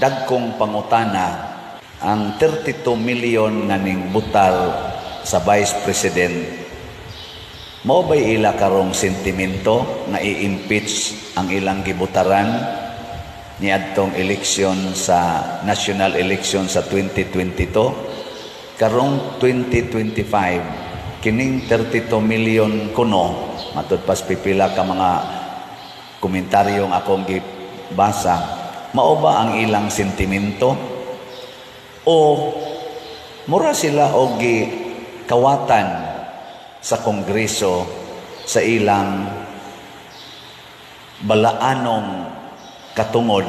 dagkong pangutana ang 32 million nga ning butal sa Vice President. Mao ba'y ila karong sentimento nga i-impeach ang ilang gibutaran niadtong eleksyon sa national election sa 2022? Karong 2025, kining 32 million kuno, matud pas pipila ka mga komentaryong akong gibasa, mao ba ang ilang sentimento? O mura sila og gikawatan sa Kongreso sa ilang balaanong katungod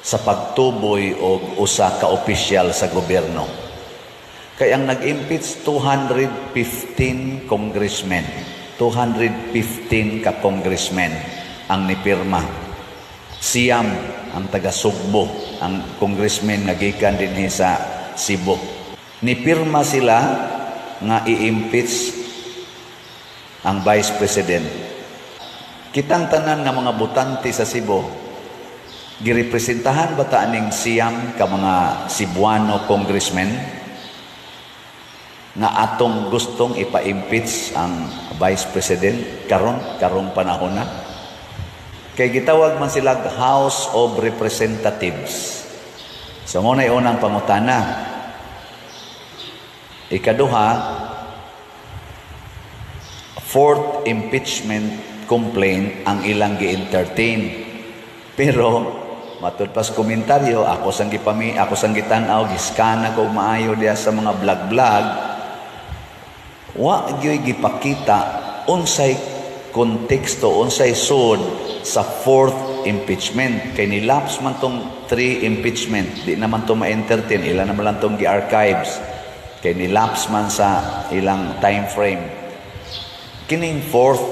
sa pagtuboy og usa ka opisyal sa gobyerno? Kaya ang nag-impeach 215 congressmen, 215 ka congressmen ang nipirma. Siyam ang taga Sugbo, ang congressman nga gikan dinhi sa Cebu. Nipirma sila nga i-impeach ang Vice President. Kitang tanan nga mga butante sa Cebu, girepresentahan ba ta ning siyam ka mga Cebuano congressmen nga atong gustong ipa-impeach ang Vice President karong panahon na? Kay gitawag man sila House of Representatives. So muna'y unang pangutana. Ikaduha, fourth impeachment complaint ang ilang gi-entertain. Pero matud pas komentaryo, ako sang gitan-aw, giskana ko maayo diya sa mga vlog-vlog, wa gyoy gipakita unsay konteksto, unsay sud sa fourth impeachment. Kay nilapse man tong 3 impeachment, di naman to ma-entertain, ilan naman lang tong gi-archives. Kay nilapse man sa ilang time frame. Kining fourth,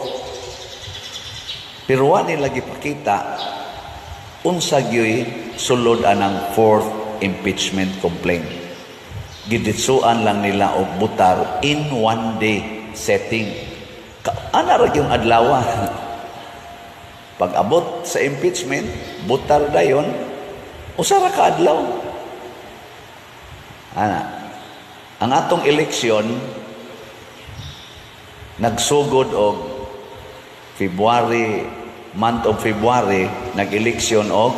pero wa nila gipakita unsa gyoy sulod anang fourth impeachment complaint. Giditsuan lang nila og butar in one day setting. Ana ra yung adlaw. Pag abot sa impeachment, butar dayon, usara ka adlaw. Ana, ang atong eleksyon nagsugod og month of February, nag-eleksyon og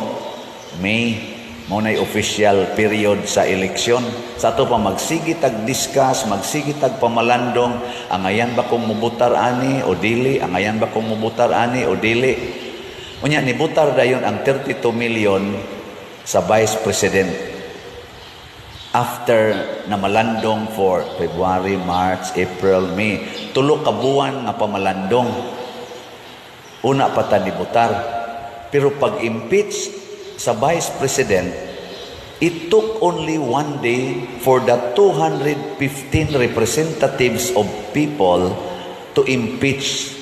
May. Muna'y official period sa eleksyon. Sa ato pa magsigitag discuss, magsigitag pamalandong, angayan ba kung mubutar ani o dili, angayan ba kung mubutar ani o dili. Unya ni butar dayon ang 32 million sa Vice President. After na malandong for February, March, April, May, 3 ka buwan nga pamalandong. Una pa ta ni butar. Pero pag impeach sa Vice President, it took only one day for the 215 representatives of people to impeach.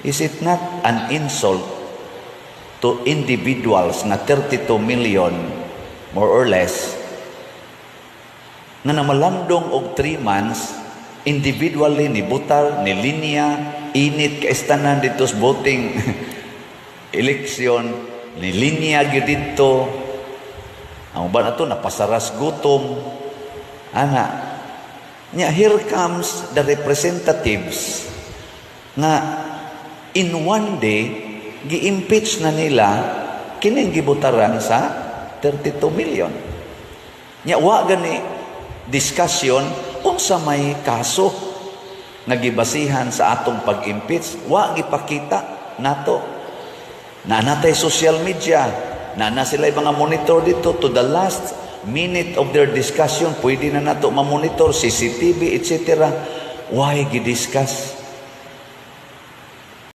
Is it not an insult to individuals na 32 million, more or less, nga namalandong og 3 months, individually ni butar, ni linya, init ka istanan dito sa voting eleksyon, ni linya gyud dito. Ang uban ato napasaras gutom. Ana. Nya here comes the representatives nga in one day gi-impeach na nila kining gibutaran sa 32 million. Nya wa gani discussion unsa may kaso nagibasihan sa atong pag-impeach, wa gipakita nato. Natay social media, na sila mga monitor dito to the last minute of their discussion, pwede na nato ma-monitor, CCTV, etc. Why gi-discuss?